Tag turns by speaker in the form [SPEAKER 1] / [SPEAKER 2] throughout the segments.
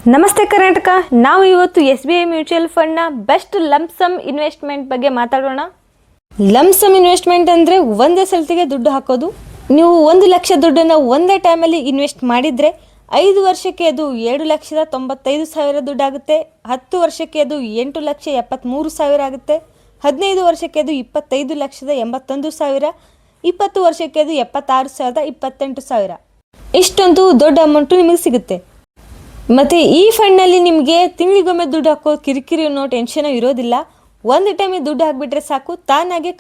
[SPEAKER 1] ನಮಸ್ತೆ ಕರ್ನಾಟಕ. ನಾವು ಇವತ್ತು SBI ಮ್ಯೂಚುವಲ್ ಫಂಡ್ನ ಬೆಸ್ಟ್ ಲಂಪ್ ಸಮ್ ಇನ್ವೆಸ್ಟ್ಮೆಂಟ್ ಬಗ್ಗೆ ಮಾತಾಡೋಣ. ಲಂಪ್ ಸಮ್ ಇನ್ವೆಸ್ಟ್ಮೆಂಟ್ ಅಂದರೆ ಒಂದೇ ಸಲತಿಗೆ ದುಡ್ಡು ಹಾಕೋದು. ನೀವು 1 ಲಕ್ಷ ದುಡ್ಡನ್ನು ಒಂದೇ ಟೈಮಲ್ಲಿ ಇನ್ವೆಸ್ಟ್ ಮಾಡಿದರೆ 5 ವರ್ಷಕ್ಕೆ ಅದು 7,95,000 ದುಡ್ಡಾಗುತ್ತೆ. 10 ವರ್ಷಕ್ಕೆ ಅದು 8,73,000 ಆಗುತ್ತೆ. 15 ವರ್ಷಕ್ಕೆ ಅದು 25,81,000. 20 ವರ್ಷಕ್ಕೆ ಅದು 76,28,000. ಇಷ್ಟೊಂದು ದೊಡ್ಡ ಅಮೌಂಟು ನಿಮಗೆ ಸಿಗುತ್ತೆ. ಮತ್ತು ಈ ಫಂಡ್ನಲ್ಲಿ ನಿಮಗೆ ತಿಂಗಳಿಗೊಮ್ಮೆ ದುಡ್ಡು ಹಾಕೋ ಕಿರಿಕಿರಿ ಅನ್ನೋ ಟೆನ್ಷನ್ ಇರೋದಿಲ್ಲ. ಒಂದು ಟೈಮಿಗೆ ದುಡ್ಡು ಹಾಕಿಬಿಟ್ರೆ ಸಾಕು, ತಾನಾಗೆ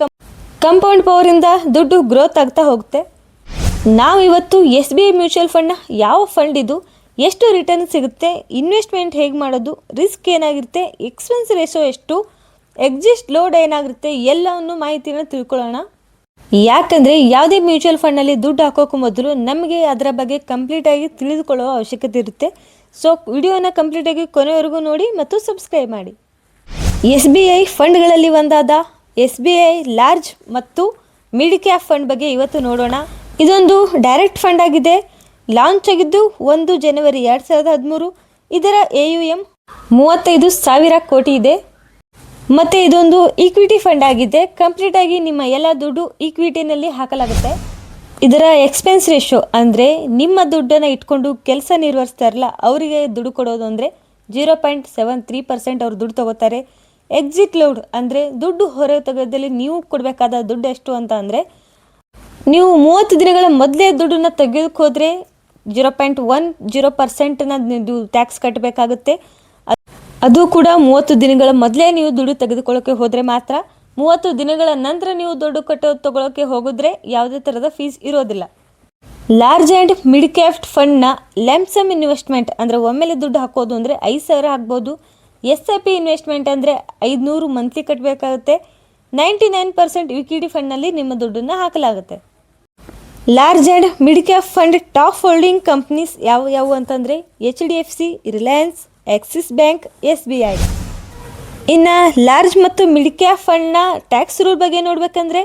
[SPEAKER 1] ಕಂಪೌಂಡ್ ಪವರಿಂದ ದುಡ್ಡು ಗ್ರೋತ್ ಆಗ್ತಾ ಹೋಗುತ್ತೆ. ನಾವು ಇವತ್ತು SBI ಮ್ಯೂಚುವಲ್ ಫಂಡ್ನ ಯಾವ ಫಂಡ್ ಇದು, ಎಷ್ಟು ರಿಟರ್ನ್ ಸಿಗುತ್ತೆ, ಇನ್ವೆಸ್ಟ್ಮೆಂಟ್ ಹೇಗೆ ಮಾಡೋದು, ರಿಸ್ಕ್ ಏನಾಗಿರುತ್ತೆ, ಎಕ್ಸ್ಪೆನ್ಸ್ ರೇಷೋ ಎಷ್ಟು, ಎಕ್ಸಿಸ್ಟ್ ಲೋಡ್ ಏನಾಗಿರುತ್ತೆ, ಎಲ್ಲವನ್ನು ಮಾಹಿತಿನ ತಿಳ್ಕೊಳ್ಳೋಣ. ಯಾಕಂದರೆ ಯಾವುದೇ ಮ್ಯೂಚುವಲ್ ಫಂಡ್ನಲ್ಲಿ ದುಡ್ಡು ಹಾಕೋಕ್ಕೂ ಮೊದಲು ನಮಗೆ ಅದರ ಬಗ್ಗೆ ಕಂಪ್ಲೀಟಾಗಿ ತಿಳಿದುಕೊಳ್ಳುವ ಅವಶ್ಯಕತೆ ಇರುತ್ತೆ. ಸೊ ವಿಡಿಯೋನ ಕಂಪ್ಲೀಟಾಗಿ ಕೊನೆವರೆಗೂ ನೋಡಿ ಮತ್ತು ಸಬ್ಸ್ಕ್ರೈಬ್ ಮಾಡಿ. SBI ಫಂಡ್ಗಳಲ್ಲಿ ಒಂದಾದ SBI ಲಾರ್ಜ್ ಮತ್ತು ಮಿಡ್ ಕ್ಯಾಪ್ ಫಂಡ್ ಬಗ್ಗೆ ಇವತ್ತು ನೋಡೋಣ. ಇದೊಂದು ಡೈರೆಕ್ಟ್ ಫಂಡ್ ಆಗಿದೆ. ಲಾಂಚ್ ಆಗಿದ್ದು 1 ಜನವರಿ 2013. ಇದರ AUM 35,000 ಕೋಟಿ ಇದೆ. ಮತ್ತು ಇದೊಂದು ಈಕ್ವಿಟಿ ಫಂಡ್ ಆಗಿದೆ. ಕಂಪ್ಲೀಟಾಗಿ ನಿಮ್ಮ ಎಲ್ಲ ದುಡ್ಡು ಈಕ್ವಿಟಿನಲ್ಲಿ ಹಾಕಲಾಗುತ್ತೆ. ಇದರ ಎಕ್ಸ್ಪೆನ್ಸ್ ರೇಷೋ ಅಂದರೆ ನಿಮ್ಮ ದುಡ್ಡನ್ನು ಇಟ್ಕೊಂಡು ಕೆಲಸ ನಿರ್ವಹಿಸ್ತಾರಲ್ಲ ಅವರಿಗೆ ದುಡ್ಡು ಕೊಡೋದು ಅಂದರೆ 0.73% ಅವ್ರು ದುಡ್ಡು ತೊಗೋತಾರೆ. ಎಕ್ಸಿಟ್ ಲೋಡ್ ಅಂದರೆ ದುಡ್ಡು ಹೊರ ತೆಗೆದಲ್ಲಿ ನೀವು ಕೊಡಬೇಕಾದ ದುಡ್ಡು ಎಷ್ಟು ಅಂತ ಅಂದರೆ, ನೀವು 30 ದಿನಗಳ ಮೊದಲೇ ದುಡ್ಡನ್ನು ತೆಗೆಯೋಕ್ಕೆ ಹೋದರೆ 0.10% ನೀವು ಟ್ಯಾಕ್ಸ್ ಕಟ್ಟಬೇಕಾಗುತ್ತೆ. ಅದು ಕೂಡ 30 ದಿನಗಳ ಮೊದಲೇ ನೀವು ದುಡ್ಡು ತೆಗೆದುಕೊಳ್ಳೋಕ್ಕೆ ಹೋದರೆ ಮಾತ್ರ. 30 ದಿನಗಳ ನಂತರ ನೀವು ದುಡ್ಡು ತೊಗೊಳಕ್ಕೆ ಹೋಗಿದ್ರೆ ಯಾವುದೇ ಥರದ ಫೀಸ್ ಇರೋದಿಲ್ಲ. ಲಾರ್ಜ್ ಆ್ಯಂಡ್ ಮಿಡ್ ಕ್ಯಾಪ್ ಫಂಡ್ನ ಲಂಪ್ ಸಮ್ ಇನ್ವೆಸ್ಟ್ಮೆಂಟ್ ಅಂದರೆ ಒಮ್ಮೆಲೆ ದುಡ್ಡು ಹಾಕೋದು ಅಂದರೆ 5,000 ಹಾಕ್ಬೋದು. SIP ಇನ್ವೆಸ್ಟ್ಮೆಂಟ್ ಅಂದರೆ 500 ಮಂತ್ಲಿ ಕಟ್ಟಬೇಕಾಗುತ್ತೆ. 99% ಈಕ್ವಿಟಿ ಫಂಡ್ನಲ್ಲಿ ನಿಮ್ಮ ದುಡ್ಡನ್ನು ಹಾಕಲಾಗುತ್ತೆ. Large and mid cap fund top holding companies ಯಾವುವು ಅಂತಂದರೆ HDFC, Reliance, Axis bank, SBI. ಇನ್ನು ಲಾರ್ಜ್ ಮತ್ತು ಮಿಡ್ ಕ್ಯಾಪ್ ಫಂಡ್ನ ಟ್ಯಾಕ್ಸ್ ರೂಲ್ ಬಗ್ಗೆ ನೋಡಬೇಕಂದ್ರೆ,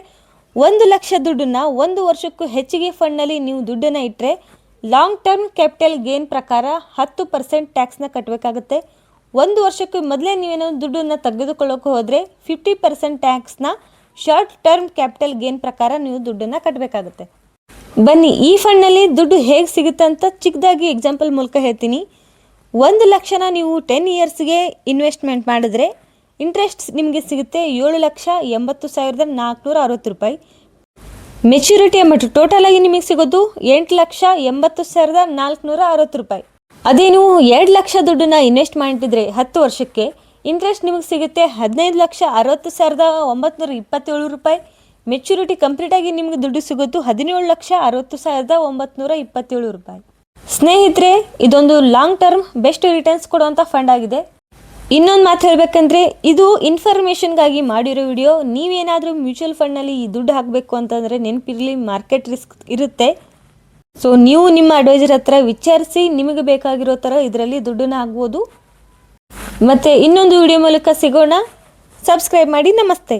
[SPEAKER 1] 1 ಲಕ್ಷ ದುಡ್ಡನ್ನು 1 ವರ್ಷಕ್ಕೂ ಹೆಚ್ಚಿಗೆ ಫಂಡ್ನಲ್ಲಿ ನೀವು ದುಡ್ಡನ್ನು ಇಟ್ಟರೆ ಲಾಂಗ್ ಟರ್ಮ್ ಕ್ಯಾಪಿಟಲ್ ಗೇನ್ ಪ್ರಕಾರ 10% ಟ್ಯಾಕ್ಸ್ನ ಕಟ್ಟಬೇಕಾಗುತ್ತೆ. 1 ವರ್ಷಕ್ಕೂ ಮೊದಲೇ ನೀವೇನೋ ದುಡ್ಡನ್ನು ತೆಗೆದುಕೊಳ್ಳೋಕೆ ಹೋದರೆ 50% ಟ್ಯಾಕ್ಸ್ನ ಶಾರ್ಟ್ ಟರ್ಮ್ ಕ್ಯಾಪಿಟಲ್ ಗೇನ್ ಪ್ರಕಾರ ನೀವು ದುಡ್ಡನ್ನು ಕಟ್ಟಬೇಕಾಗುತ್ತೆ. ಬನ್ನಿ ಈ ಫಂಡ್ನಲ್ಲಿ ದುಡ್ಡು ಹೇಗೆ ಸಿಗುತ್ತೆ ಅಂತ ಚಿಕ್ಕದಾಗಿ ಎಕ್ಸಾಂಪಲ್ ಮೂಲಕ ಹೇಳ್ತೀನಿ. 1 ಲಕ್ಷನ ನೀವು 10 ಇಯರ್ಸ್ಗೆ ಇನ್ವೆಸ್ಟ್ಮೆಂಟ್ ಮಾಡಿದ್ರೆ ಇಂಟ್ರೆಸ್ಟ್ ನಿಮಗೆ ಸಿಗುತ್ತೆ 7,80,460 ರೂಪಾಯಿ. ಮೆಚ್ಯೂರಿಟಿ ಅಮೌಂಟ್ ಟೋಟಲ್ ಆಗಿ ನಿಮಗೆ ಸಿಗೋದು 8,80,460 ರೂಪಾಯಿ. ಅದೇ ನೀವು 2 ಲಕ್ಷ ದುಡ್ಡನ್ನ ಇನ್ವೆಸ್ಟ್ ಮಾಡಿದ್ರೆ 10 ವರ್ಷಕ್ಕೆ ಇಂಟ್ರೆಸ್ಟ್ ನಿಮಗೆ ಸಿಗುತ್ತೆ 15,60,927 ರೂಪಾಯಿ. ಮೆಚ್ಯೂರಿಟಿ ಕಂಪ್ಲೀಟಾಗಿ ನಿಮಗೆ ದುಡ್ಡು ಸಿಗೋದು 17,60,927 ರೂಪಾಯಿ. ಸ್ನೇಹಿತರೆ, ಇದೊಂದು ಲಾಂಗ್ ಟರ್ಮ್ ಬೆಸ್ಟ್ ರಿಟರ್ನ್ಸ್ ಕೊಡುವಂಥ ಫಂಡ್ ಆಗಿದೆ. ಇನ್ನೊಂದು ಮಾತು ಹೇಳಬೇಕಂದ್ರೆ, ಇದು ಇನ್ಫಾರ್ಮೇಷನ್ಗಾಗಿ ಮಾಡಿರೋ ವಿಡಿಯೋ. ನೀವೇನಾದರೂ ಮ್ಯೂಚುವಲ್ ಫಂಡ್ನಲ್ಲಿ ಈ ದುಡ್ಡು ಹಾಕಬೇಕು ಅಂತಂದರೆ ನೆನಪಿರಲಿ, ಮಾರ್ಕೆಟ್ ರಿಸ್ಕ್ ಇರುತ್ತೆ. ಸೊ ನೀವು ನಿಮ್ಮ ಅಡ್ವೈಸರ್ ಹತ್ರ ವಿಚಾರಿಸಿ ನಿಮಗೆ ಬೇಕಾಗಿರೋ ಥರ ಇದರಲ್ಲಿ ದುಡ್ಡನ್ನು ಹಾಕ್ಬೋದು. ಮತ್ತು ಇನ್ನೊಂದು ವಿಡಿಯೋ ಮೂಲಕ ಸಿಗೋಣ. ಸಬ್ಸ್ಕ್ರೈಬ್ ಮಾಡಿ. ನಮಸ್ತೆ.